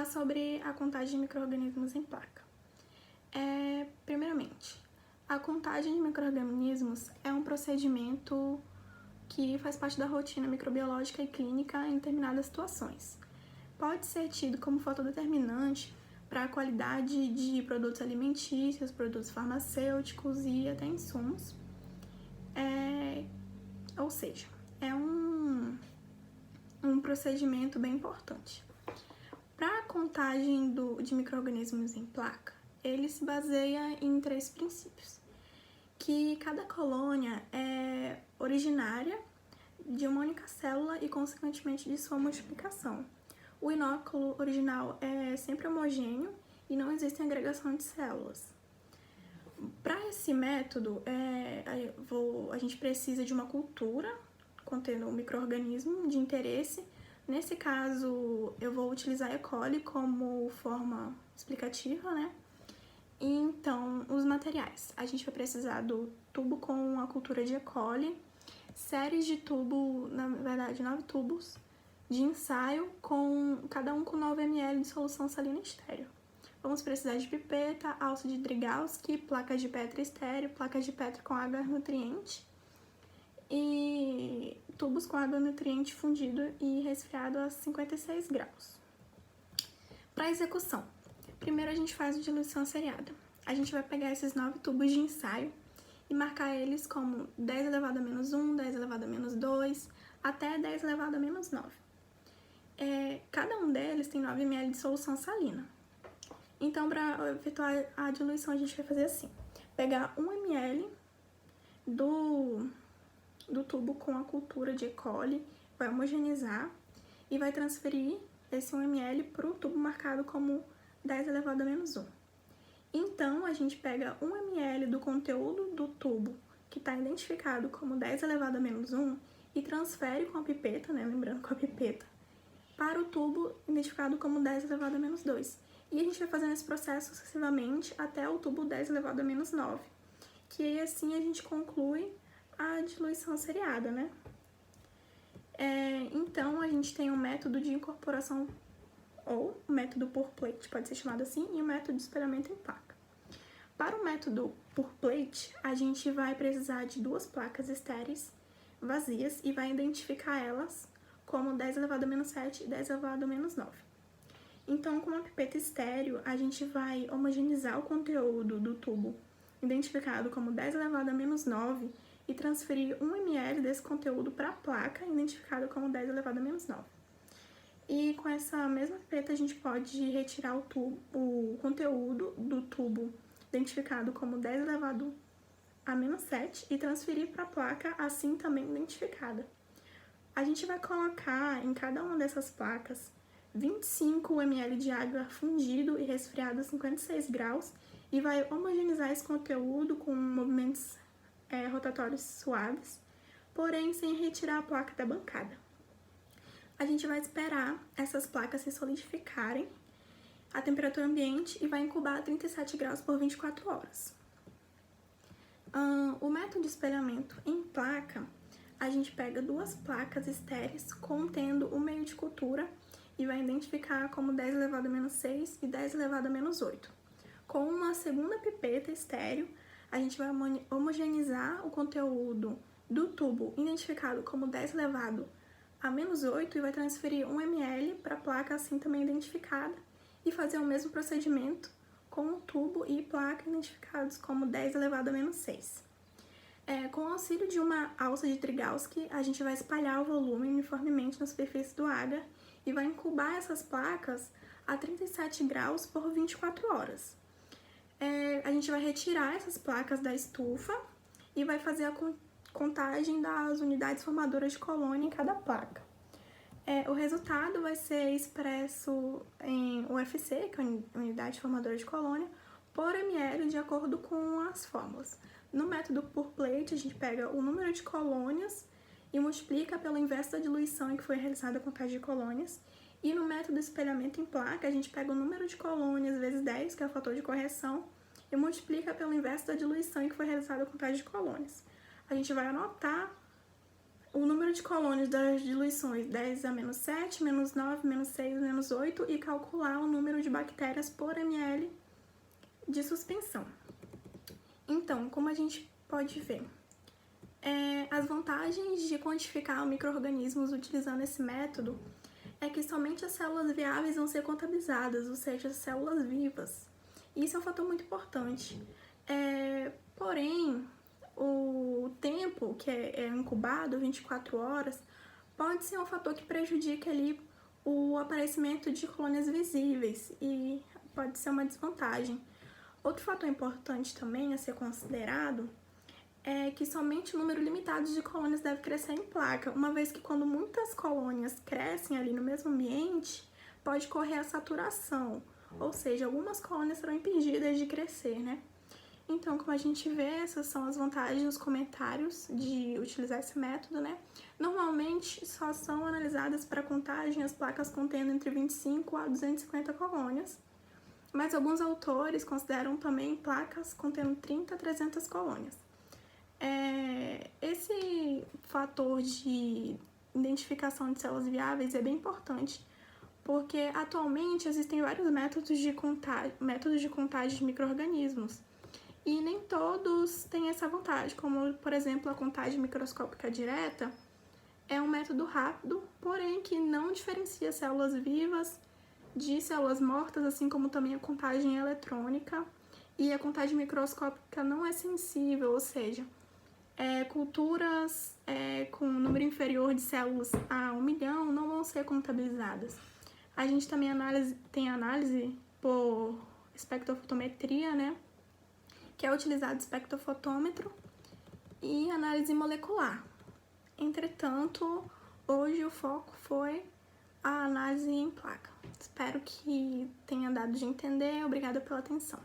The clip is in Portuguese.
sobre a contagem de micro-organismos em placa. Primeiramente, a contagem de micro-organismos é um procedimento que faz parte da rotina microbiológica e clínica em determinadas situações. Pode ser tido como fator determinante para a qualidade de produtos alimentícios, produtos farmacêuticos e até insumos. Ou seja, é um procedimento bem importante. Para a contagem de micro-organismos em placa, ele se baseia em 3 princípios, que cada colônia é originária de uma única célula e, consequentemente, de sua multiplicação. O inóculo original é sempre homogêneo e não existe agregação de células. Para esse método, a gente precisa de uma cultura contendo um micro-organismo de interesse. Nesse caso, eu vou utilizar E. coli como forma explicativa, né? E então, os materiais. A gente vai precisar do tubo com a cultura de E. coli, séries de tubo, na verdade, 9 tubos de ensaio, cada um com 9 ml de solução salina estéreo. Vamos precisar de pipeta, alça de Drygalski, placas de Petri estéreo, placas de Petri com água nutriente e tubos com água nutriente fundido e resfriado a 56 graus. Para execução, primeiro a gente faz a diluição seriada. A gente vai pegar esses 9 tubos de ensaio e marcar eles como 10 elevado a menos 1, 10 elevado a menos 2, até 10 elevado a menos 9. Cada um deles tem 9 ml de solução salina. Então, para efetuar a diluição, a gente vai fazer assim. Pegar 1 ml do tubo com a cultura de E. coli, vai homogeneizar e vai transferir esse 1 ml para o tubo marcado como 10 elevado a menos 1. Então, a gente pega 1 ml do conteúdo do tubo que está identificado como 10 elevado a menos 1 e transfere com a pipeta, né, lembrando com a pipeta, para o tubo identificado como 10 elevado a menos 2. E a gente vai fazendo esse processo sucessivamente até o tubo 10 elevado a menos 9, que aí assim a gente conclui a diluição seriada, né? Então, a gente tem um método de incorporação, ou o método por plate, pode ser chamado assim, e o método de espelhamento em placa. Para o método por plate, a gente vai precisar de 2 placas estéreis vazias e vai identificar elas como 10 elevado a menos 7 e 10 elevado a menos 9. Então, com uma pipeta estéreo, a gente vai homogeneizar o conteúdo do tubo identificado como 10 elevado a menos 9 e transferir 1 ml desse conteúdo para a placa identificada como 10 elevado a menos 9. E com essa mesma pipeta, a gente pode retirar o conteúdo do tubo identificado como 10 elevado a menos 7 e transferir para a placa assim também identificada. A gente vai colocar em cada uma dessas placas 25 ml de água fundido e resfriado a 56 graus e vai homogeneizar esse conteúdo com movimentos rotatórios suaves, porém sem retirar a placa da bancada. A gente vai esperar essas placas se solidificarem a temperatura ambiente e vai incubar a 37 graus por 24 horas. O método de espelhamento em placa, a gente pega 2 placas estéreis contendo o meio de cultura e vai identificar como 10 elevado a menos 6 e 10 elevado a menos 8. Com uma segunda pipeta estéreo, a gente vai homogeneizar o conteúdo do tubo identificado como 10 elevado a menos 8 e vai transferir 1 ml para a placa assim também identificada e fazer o mesmo procedimento com o tubo e placa identificados como 10 elevado a menos 6. Com o auxílio de uma alça de Drygalski, a gente vai espalhar o volume uniformemente na superfície do agar e vai incubar essas placas a 37 graus por 24 horas. A gente vai retirar essas placas da estufa e vai fazer a contagem das unidades formadoras de colônia em cada placa. O resultado vai ser expresso em UFC, que é a unidade formadora de colônia, por ml de acordo com as fórmulas. No método por plate, a gente pega o número de colônias e multiplica pelo inverso da diluição em que foi realizada a contagem de colônias. E no método espelhamento em placa, a gente pega o número de colônias vezes 10, que é o fator de correção, e multiplica pelo inverso da diluição em que foi realizada a contagem de colônias. A gente vai anotar o número de colônias das diluições 10⁻⁷, -9, -6, -8 e calcular o número de bactérias por ml de suspensão. Então, como a gente pode ver, as vantagens de quantificar micro-organismos utilizando esse método é que somente as células viáveis vão ser contabilizadas, ou seja, as células vivas. Isso é um fator muito importante. Porém, o tempo que é incubado, 24 horas, pode ser um fator que prejudique ali o aparecimento de colônias visíveis e pode ser uma desvantagem. Outro fator importante também a ser considerado é que somente um número limitado de colônias deve crescer em placa, uma vez que quando muitas colônias crescem ali no mesmo ambiente, pode ocorrer a saturação, ou seja, algumas colônias serão impedidas de crescer, né? Então, como a gente vê, essas são as vantagens dos comentários de utilizar esse método, né? Normalmente, só são analisadas para contagem as placas contendo entre 25 a 250 colônias, mas alguns autores consideram também placas contendo 30 a 300 colônias. Esse fator de identificação de células viáveis é bem importante, porque atualmente existem vários métodos de contagem de micro-organismos, e nem todos têm essa vantagem, como, por exemplo, a contagem microscópica direta é um método rápido, porém que não diferencia células vivas de células mortas, assim como também a contagem eletrônica, e a contagem microscópica não é sensível, ou seja, culturas com um número inferior de células a 1 milhão não vão ser contabilizadas. A gente também tem análise por espectrofotometria, né? Que é utilizado espectrofotômetro e análise molecular. Entretanto, hoje o foco foi a análise em placa. Espero que tenha dado de entender. Obrigada pela atenção.